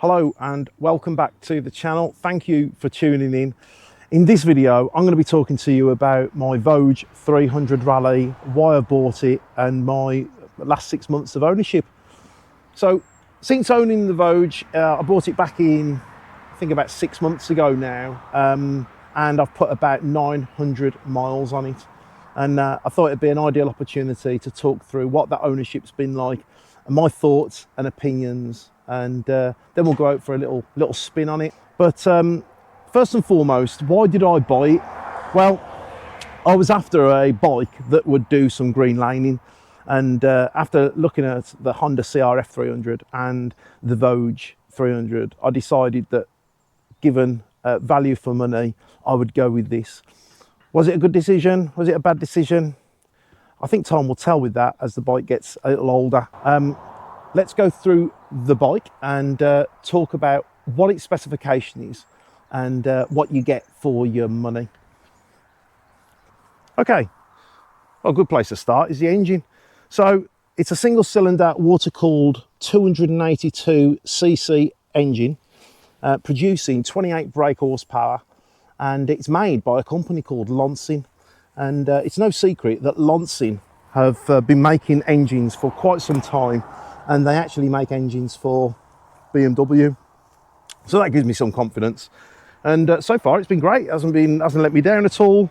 Hello and welcome back to the channel. Thank you for tuning in. In this video, I'm going to be talking to you about my Voge 300 Rally, why I bought it, and my last 6 months of ownership. So, since owning the Voge, I bought it back in, I think about 6 months ago now, and I've put about 900 miles on it. And I thought it'd be an ideal opportunity to talk through what that ownership's been like, and my thoughts and opinions, and then we'll go out for a little spin on it. But first and foremost, why did I buy it? Well, I was after a bike that would do some green laning, and after looking at the Honda CRF 300 and the Voge 300, I decided that given value for money, I would go with this. Was it a good decision? Was it a bad decision? I think time will tell with that as the bike gets a little older. Let's go through the bike and talk about what its specification is and what you get for your money. Okay, well, a good place to start is the engine. So it's a single cylinder water-cooled 282cc engine producing 28 brake horsepower, and it's made by a company called Lonsing. And it's no secret that Lonsing have been making engines for quite some time, and they actually make engines for BMW. So that gives me some confidence. And so far it's been great. It hasn't let me down at all.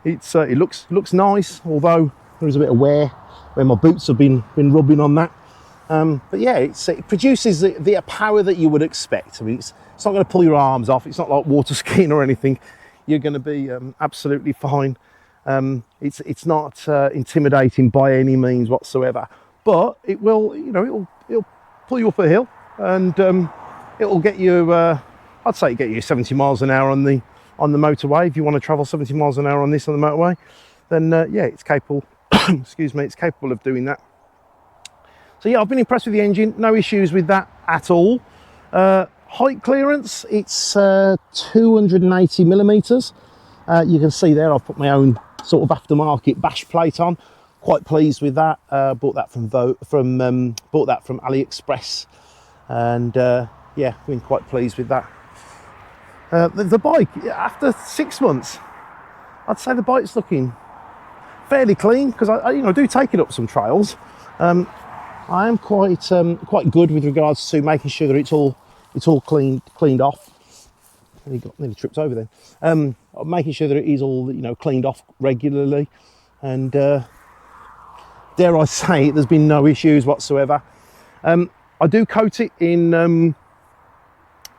It looks nice, although there is a bit of wear where my boots have been rubbing on that. But yeah, it produces the power that you would expect. I mean, it's not going to pull your arms off. It's not like water skiing or anything. You're going to be absolutely fine. It's not intimidating by any means whatsoever, but it will, it'll pull you up a hill, and it'll get you, I'd say get you 70 miles an hour on the motorway. If you want to travel 70 miles an hour on this on the motorway, then yeah, it's capable. Excuse me, it's capable of doing that. So yeah, I've been impressed with the engine. No issues with that at all. Height clearance, it's 280 millimeters. You can see there I've put my own sort of aftermarket bash plate on. Quite pleased with that. Bought that from AliExpress, and yeah, been quite pleased with that. The bike, after 6 months, I'd say the bike's looking fairly clean, because I do take it up some trails. I am quite good with regards to making sure that it's all cleaned off. Nearly tripped over then. Making sure that it is all cleaned off regularly, and dare I say it, there's been no issues whatsoever. I do coat it in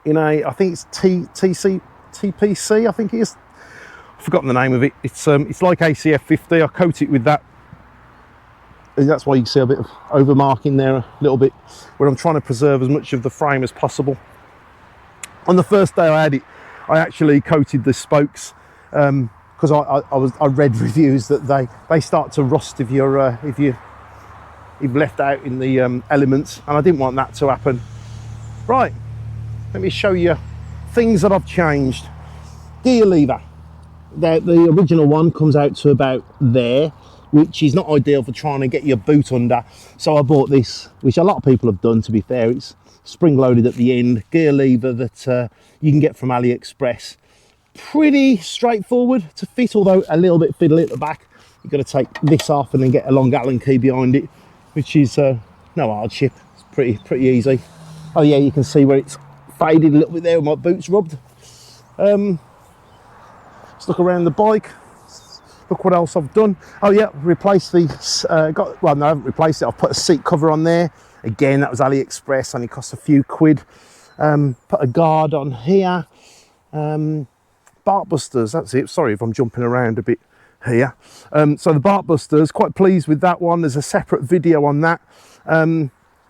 a, I think it's TPC, I think it is. I've forgotten the name of it. It's like ACF 50. I coat it with that. And that's why you see a bit of overmarking there, a little bit, where I'm trying to preserve as much of the frame as possible. On the first day I had it, I actually coated the spokes, because I read reviews that they start to rust if you've left out in the elements, and I didn't want that to happen. Right, let me show you things that I've changed. Gear lever. The original one comes out to about there, which is not ideal for trying to get your boot under. So I bought this, which a lot of people have done, to be fair. It's spring loaded at the end, gear lever that you can get from AliExpress. Pretty straightforward to fit, although a little bit fiddly at the back. You've got to take this off and then get a long Allen key behind it, which is no hardship. It's pretty easy. Oh yeah, you can see where it's faded a little bit there with my boots rubbed. Let's look around the bike. Look what else I've done. Oh yeah, replaced the no, I haven't replaced it. I've put a seat cover on there. Again, that was AliExpress, only cost a few quid. Put a guard on here. Bark busters, that's it. Sorry if I'm jumping around a bit here. So the bark busters, quite pleased with that one. There's a separate video on that.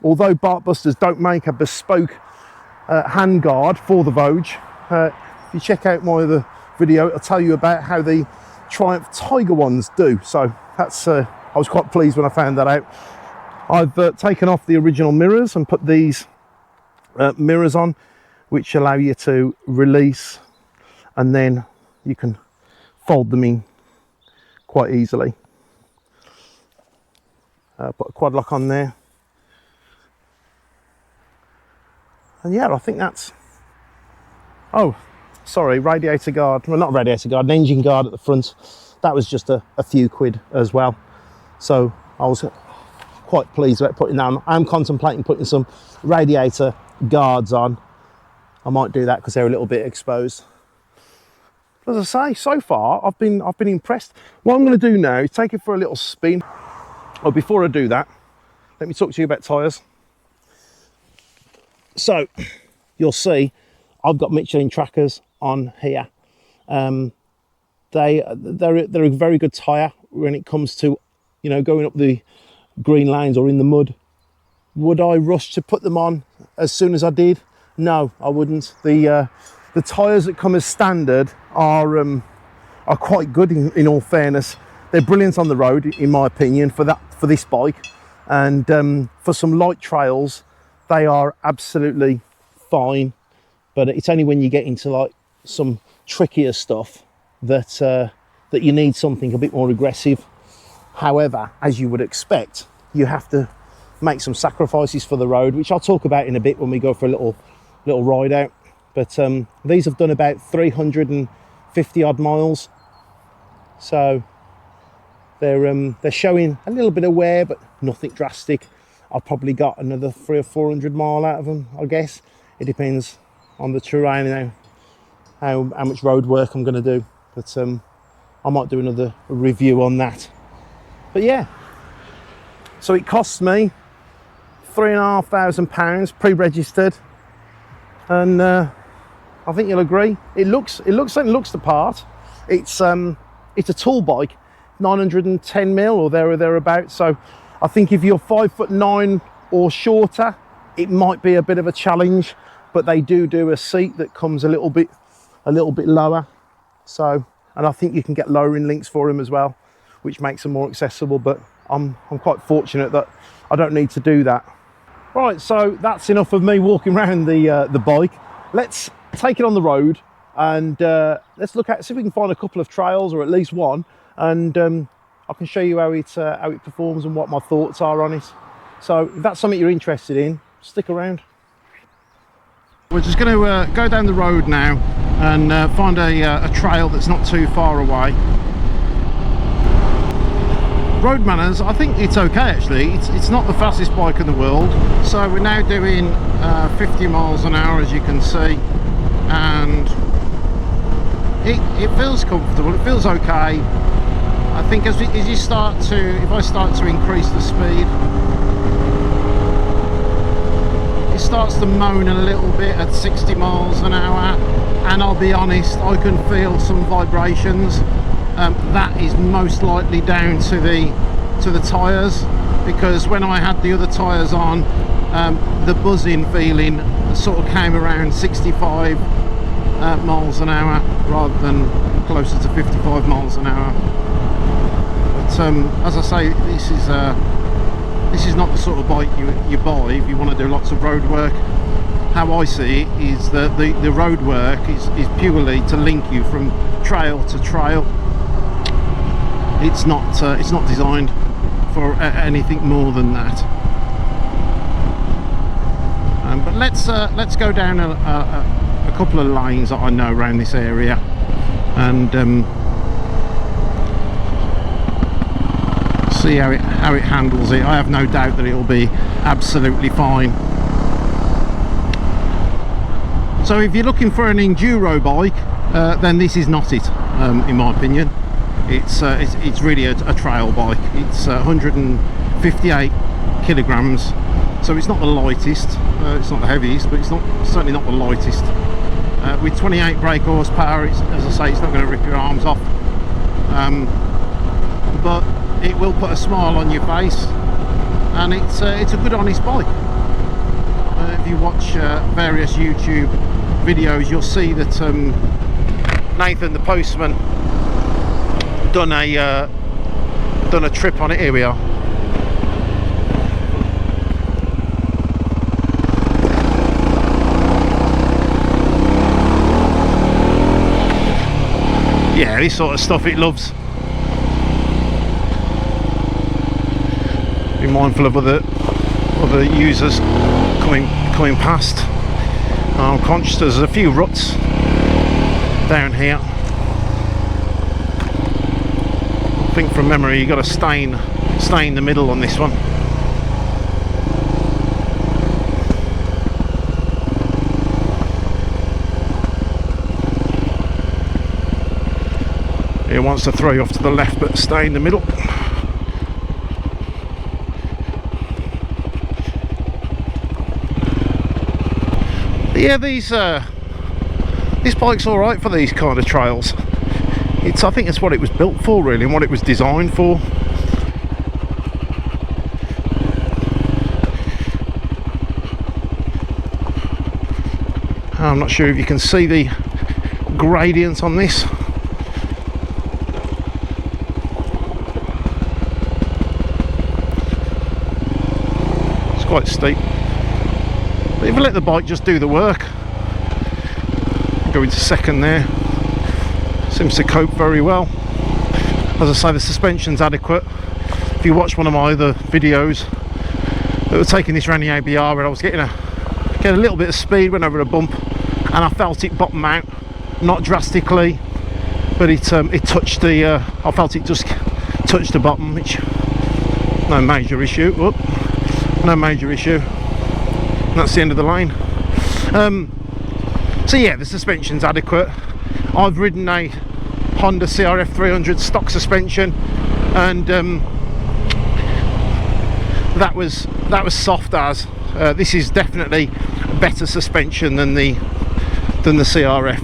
Although bark busters don't make a bespoke hand guard for the Voge, if you check out my other video, it'll tell you about how the Triumph Tiger ones do. So that's I was quite pleased when I found that out. I've taken off the original mirrors and put these mirrors on, which allow you to release, and then you can fold them in quite easily. Put a quad lock on there. And yeah, I think that's, oh, sorry, radiator guard, well not radiator guard, an engine guard at the front. That was just a few quid as well. So I was quite pleased about putting that on. I'm contemplating putting some radiator guards on. I might do that because they're a little bit exposed. As I say, so far I've been impressed. What I'm going to do now is take it for a little spin. Oh, before I do that, let me talk to you about tyres. So you'll see I've got Michelin trackers on here. They're a very good tyre when it comes to, you know, going up the green lanes or in the mud. Would I rush to put them on as soon as I did? No, I wouldn't. The tyres that come as standard are quite good in all fairness. They're brilliant on the road, in my opinion, for this bike, and for some light trails they are absolutely fine. But it's only when you get into like some trickier stuff that you need something a bit more aggressive. However, as you would expect, you have to make some sacrifices for the road, which I'll talk about in a bit when we go for a little ride out. But these have done about 350 odd miles, so they're showing a little bit of wear, but nothing drastic. I've probably got another 300 or 400 mile out of them, I guess. It depends on the terrain and how much road work I'm going to do. But I might do another review on that. But yeah, so it costs me £3,500 pre-registered, and I think you'll agree. It certainly looks the part. It's a tall bike, 910 mil or thereabouts. So I think if you're 5'9" or shorter, it might be a bit of a challenge. But they do a seat that comes a little bit lower. So, and I think you can get lowering links for them as well, which makes them more accessible. But I'm quite fortunate that I don't need to do that. Right, so that's enough of me walking around the bike. Let's take it on the road and let's see if we can find a couple of trails, or at least one, and I can show you how it performs and what my thoughts are on it. So if that's something you're interested in, stick around. We're just going to go down the road now and find a trail that's not too far away. Road manners, I think it's okay actually. It's not the fastest bike in the world. So we're now doing 50 miles an hour, as you can see, and it feels comfortable, it feels okay. I think as you start to, if I start to increase the speed, it starts to moan a little bit at 60 miles an hour, and I'll be honest, I can feel some vibrations. That is most likely down to the tyres, because when I had the other tyres on, the buzzing feeling sort of came around 65 miles an hour rather than closer to 55 miles an hour. But as I say, this is not the sort of bike you buy if you want to do lots of road work. How I see it is that the road work is purely to link you from trail to trail. It's not designed for anything more than that. But let's go down a couple of lanes that I know around this area, and see how it handles it. I have no doubt that it'll be absolutely fine. So if you're looking for an enduro bike, then this is not it, in my opinion. It's really a trail bike. It's 158 kilograms, so it's not the lightest, it's not the heaviest, but it's certainly not the lightest. With 28 brake horsepower, as I say, it's not going to rip your arms off, but it will put a smile on your face, and it's a good honest bike. If you watch various YouTube videos, you'll see that Nathan the postman done a trip on it. Here we are. Yeah, this sort of stuff it loves. Be mindful of other users coming past. I'm conscious there's a few ruts down here. I think from memory you've got to stay in the middle on this one. It wants to throw you off to the left, but stay in the middle. But yeah, this bike's all right for these kind of trails. I think it's what it was built for, really, and what it was designed for. I'm not sure if you can see the gradients on this. It's quite steep. But if you let the bike just do the work, go into second there, seems to cope very well. As I say, the suspension's adequate. If you watch one of my other videos that were taking this around the ABR, where I was getting a little bit of speed, went over a bump, and I felt it bottom out, not drastically, but it touched the. I felt it just touched the bottom, which no major issue. Whoop, no major issue. And that's the end of the lane. So yeah, the suspension's adequate. I've ridden a Honda CRF 300 stock suspension, and that was soft as. This is definitely a better suspension than the CRF.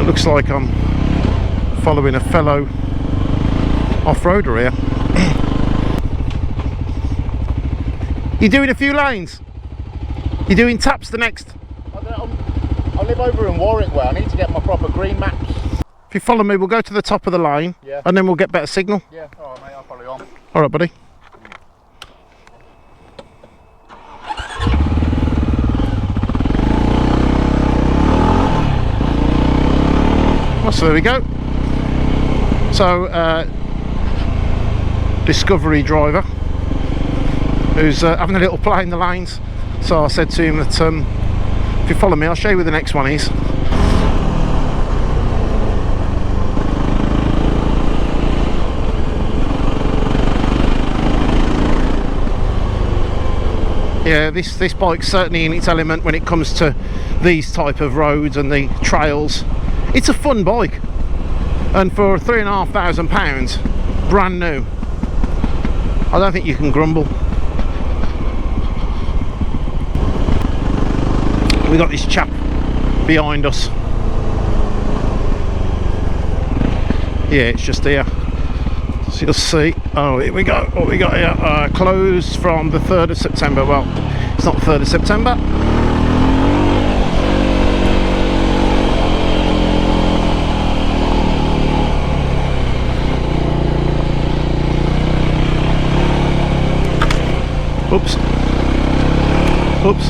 Looks like I'm following a fellow off-roader here. You're doing a few lanes? You're doing taps the next? I live over in Warwick where I need to get my proper green maps. If you follow me, we'll go to the top of the lane, yeah, and then we'll get better signal. Yeah, alright mate, I'll follow you on. Alright buddy. Well, so there we go. So, Discovery driver who's having a little play in the lanes. So I said to him that if you follow me, I'll show you where the next one is. Yeah, this bike's certainly in its element when it comes to these type of roads and the trails. It's a fun bike, and for £3,500 brand new, I don't think you can grumble. We got this chap behind us. Yeah, it's just here. So you'll see. Oh, here we go. What we got here? Closed from the 3rd of September. Well, it's not the 3rd of September. Oops. Oops.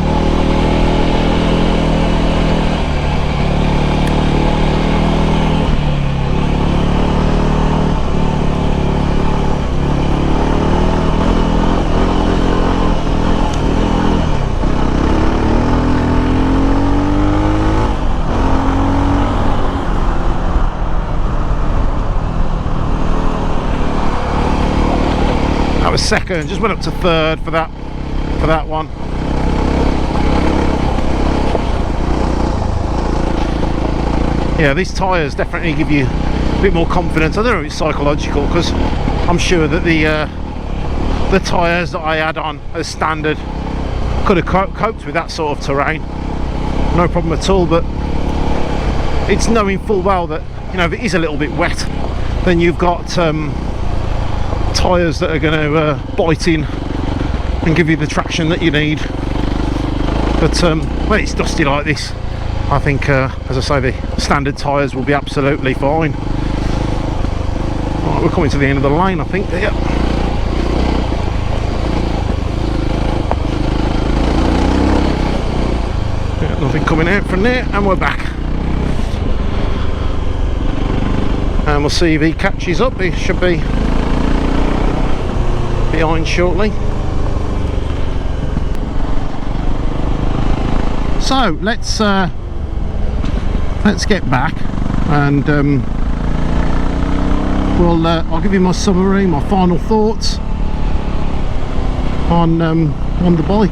That was second, just went up to third for that one. Yeah, these tyres definitely give you a bit more confidence. I don't know if it's psychological, because I'm sure that the tyres that I had on as standard could have coped with that sort of terrain, no problem at all. But it's knowing full well that, you know, if it is a little bit wet, then you've got tyres that are going to bite in and give you the traction that you need. But when it's dusty like this, I think, as I say, the standard tyres will be absolutely fine. Right, we're coming to the end of the lane, I think. Yeah. Yeah, nothing coming out from there, and we're back. And we'll see if he catches up. He should be behind shortly. So let's get back, and I'll give you my summary, my final thoughts on the bike.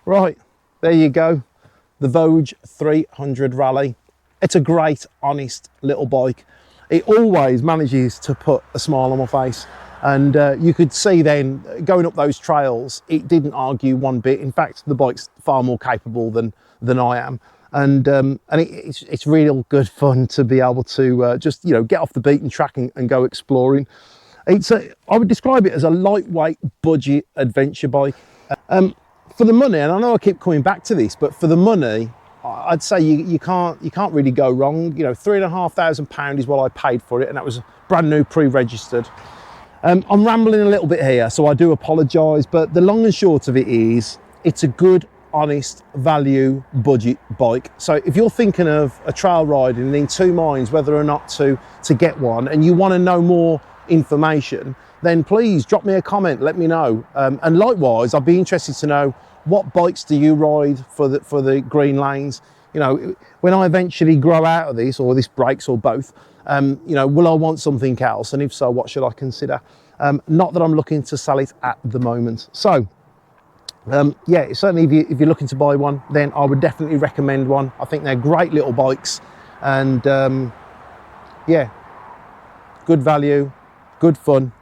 Right, there you go, the Voge 300 Rally. It's a great, honest little bike. It always manages to put a smile on my face, and you could see then going up those trails, it didn't argue one bit. In fact, the bike's far more capable than I am, and it's real good fun to be able to just, you know, get off the beaten track and go exploring. I would describe it as a lightweight budget adventure bike. For the money, and I know I keep coming back to this, but for the money, I'd say you can't really go wrong. You know, £3,500 is what I paid for it, and that was brand new, pre-registered. I'm rambling a little bit here, so I do apologise, but the long and short of it is, it's a good, honest, value, budget bike. So if you're thinking of a trail ride and in two minds whether or not to get one, and you want to know more information, then please drop me a comment, let me know. And likewise, I'd be interested to know, what bikes do you ride for the green lanes? You know, when I eventually grow out of this, or this breaks, or both, you know, will I want something else? And if so, what should I consider? Not that I'm looking to sell it at the moment. So yeah, certainly if you're looking to buy one, then I would definitely recommend one. I think they're great little bikes, and yeah, good value, good fun,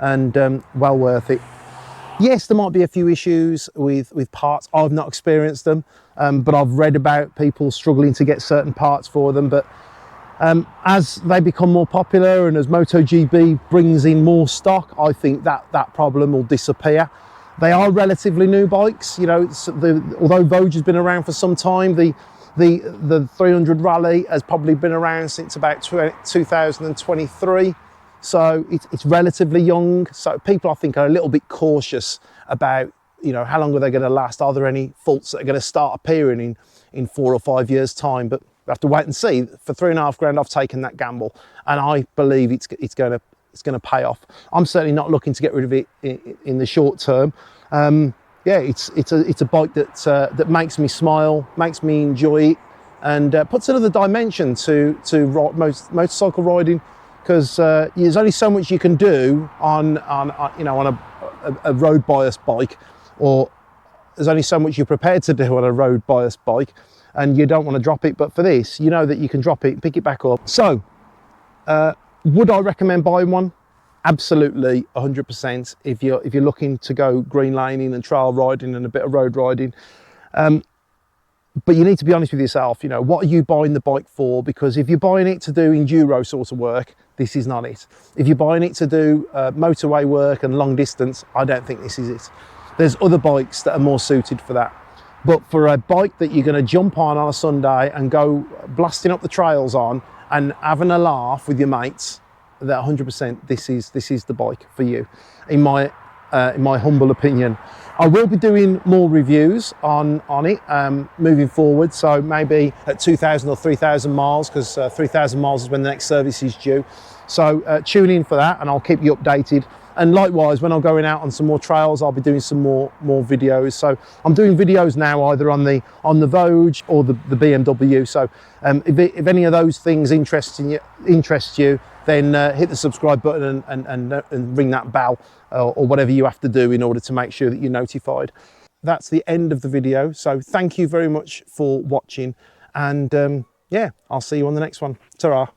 and well worth it. Yes, there might be a few issues with parts. I've not experienced them, but I've read about people struggling to get certain parts for them. But as they become more popular, and as MotoGP brings in more stock, I think that problem will disappear. They are relatively new bikes, you know. Although Voge has been around for some time, the 300 Rally has probably been around since about 2023. So it's relatively young. So people, I think, are a little bit cautious about, you know, how long are they going to last? Are there any faults that are going to start appearing in 4 or 5 years' time? But we have to wait and see. For £3,500, I've taken that gamble, and I believe it's going to pay off. I'm certainly not looking to get rid of it in the short term. Yeah, it's a bike that makes me smile, makes me enjoy it, and puts another dimension to motorcycle riding. Because there's only so much you can do on a road biased bike, or there's only so much you're prepared to do on a road biased bike, and you don't want to drop it. But for this, you know that you can drop it, pick it back up. So would I recommend buying one? Absolutely, 100%. If you're looking to go green laning and trail riding and a bit of road riding. But you need to be honest with yourself. You know, what are you buying the bike for? Because if you're buying it to do enduro sort of work, this is not it. If you're buying it to do motorway work and long distance, I don't think this is it. There's other bikes that are more suited for that. But for a bike that you're going to jump on a Sunday and go blasting up the trails on and having a laugh with your mates, that 100%, this is the bike for you, in my humble opinion. I will be doing more reviews on it moving forward, so maybe at 2,000 or 3,000 miles, because 3,000 miles is when the next service is due. So tune in for that, and I'll keep you updated. And likewise, when I'm going out on some more trails, I'll be doing some more videos. So I'm doing videos now either on the Voge or the BMW. So if any of those things interest you, then hit the subscribe button and ring that bell, or whatever you have to do in order to make sure that you're notified. That's the end of the video. So thank you very much for watching, and yeah, I'll see you on the next one. Ta-ra.